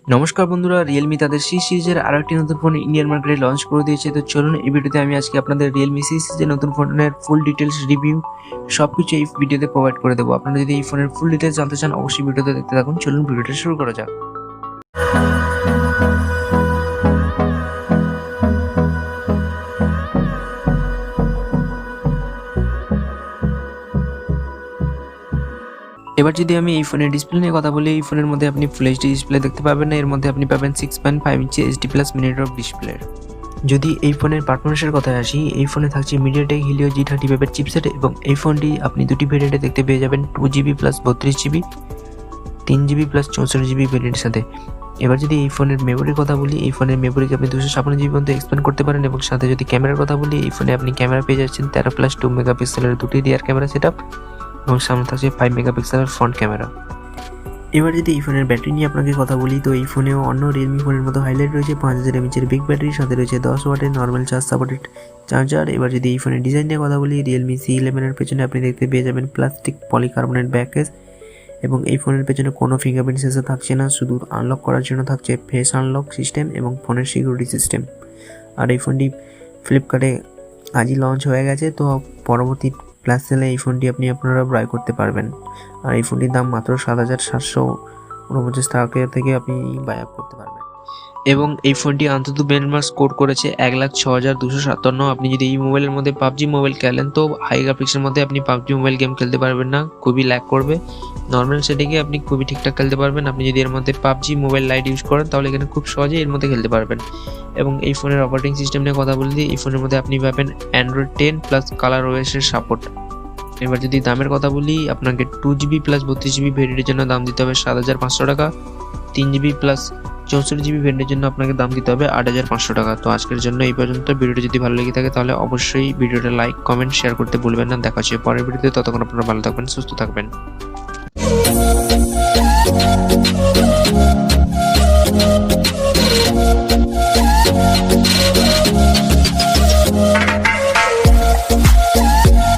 নমস্কার বন্ধুরা, রিয়েলমি তাদের সি সিরিজের আরো একটি নতুন ফোন ইন্ডিয়ান মার্কেটে লঞ্চ করে দিয়েছে। তো চলুন এই ভিডিওতে আমি আজকে আপনাদের রিয়েলমি সি সিরিজের নতুন ফোনের ফুল ডিটেলস রিভিউ সবকিছু এই ভিডিওতে প্রোভাইড করে দেবো। আপনারা যদি এই ফোনের ফুল ডিটেলস জানতে চান অবশ্যই ভিডিওতে দেখতে থাকুন। চলুন ভিডিওটা শুরু করা যাক। এবার যদি আমি এই ফোনের ডিসপ্লে নিয়ে কথা বলি, এই ফোনের মধ্যে আপনি ফুল এইচডি ডিসপ্লে দেখতে পাবেন না, এর মধ্যে আপনি পাবেন 6.5 ইঞ্চি HD plus minute of display. যদি এই ফোনের পারফরমেন্সের কথায় আসি, এই ফোনে থাকছে মিডিয়াটেক হিলিও G35 এর চিপসেট এবং এই ফোনটি আপনি দুটি ভেরিয়েন্টে দেখতে পেয়ে যাবেন, 2GB plus 32GB, 3GB plus 64GB ভেরিয়েন্টের সাথে। এবার যদি এই ফোনের মেমোরির কথা বলি, এই ফোনের মেমোরিকে আপনি 256GB পর্যন্ত এক্সপ্যান্ড করতে পারেন এবং সাথে যদি ক্যামেরার কথা বলি, এই ফোনে আপনি ক্যামেরা পেয়ে যাচ্ছেন 13+2 মেগাপিক্সেলের দুটি রিয়ার ক্যামেরা সেটআপ এবং সামনে থাকছে 5 মেগাপিক্সেলের ফ্রন্ট ক্যামেরা। এবার যদি এই ফোনের ব্যাটারি নিয়ে আপনাকে কথা বলি, তো এই ফোনেও অন্য রিয়েলমি ফোনের মতো হাইলাইট রয়েছে 5000 mAh বিগ ব্যাটারির সাথে রয়েছে 10 ওয়াটের নর্মাল চার্জ সাপোর্টেড চার্জার। এবার যদি এই ফোনের ডিজাইন নিয়ে কথা বলি, রিয়েলমি C11 এর পেছনে আপনি দেখতে পেয়ে যাবেন প্লাস্টিক পলিকার্বনেট ব্যাক কেস এবং এই ফোনের পেছনে কোনো ফিঙ্গারপ্রিন্ট সেন্সর থাকছে না, শুধু আনলক করার জন্য থাকছে ফেস আনলক সিস্টেম এবং ফোনের সিকিউরিটি সিস্টেম। আর এই ফোনটি ফ্লিপকার্টে আজই লঞ্চ হয়ে গেছে, তো পরবর্তী প্লাস সেলে এই ফোনটি আপনারা বাই করতে পারবেন। আর এই ফোনটির দাম মাত্র 7749 টাকা থেকে আপনি বাই আপ করতে পারবেন এবং এই ফোনটি অন্তত বেঞ্চমার্ক স্কোর করেছে 1,06,257। আপনি যদি এই মোবাইলের মধ্যে পাবজি মোবাইল খেলেন তো হাই গ্রাফিক্সের মধ্যে আপনি পাবজি মোবাইল গেম খেলতে পারবেন না, খুবই ল্যাগ করবে। নর্মাল সেটিংয়ে আপনি খুবই ঠিকঠাক খেলতে পারবেন। আপনি যদি এর মধ্যে পাবজি মোবাইল লাইট ইউজ করেন তাহলে এখানে খুব সহজেই এর মধ্যে খেলতে পারবেন। এবং এই ফোনের অপারেটিং সিস্টেম নিয়ে কথা বলে দিই, এই ফোনের মধ্যে আপনি পাবেন Android 10 প্লাস কালার ওএসের সাপোর্ট। এবার যদি দামের কথা বলি, আপনাকে 2GB প্লাস 32GB ভেরিয়েন্টের জন্য দাম দিতে হবে 7500 টাকা, 3GB প্লাস 64GB ভেরিয়েন্টের জন্য আপনাকে দাম দিতে হবে 8500 টাকা। তো আজকের জন্য এই পর্যন্ত। ভিডিওটি যদি ভালো লেগে থাকে তাহলে অবশ্যই ভিডিওটা লাইক কমেন্ট শেয়ার করতে ভুলবেন না। দেখা হচ্ছে পরের ভিডিওতে, ততক্ষণ আপনারা ভালো থাকবেন, সুস্থ থাকবেন।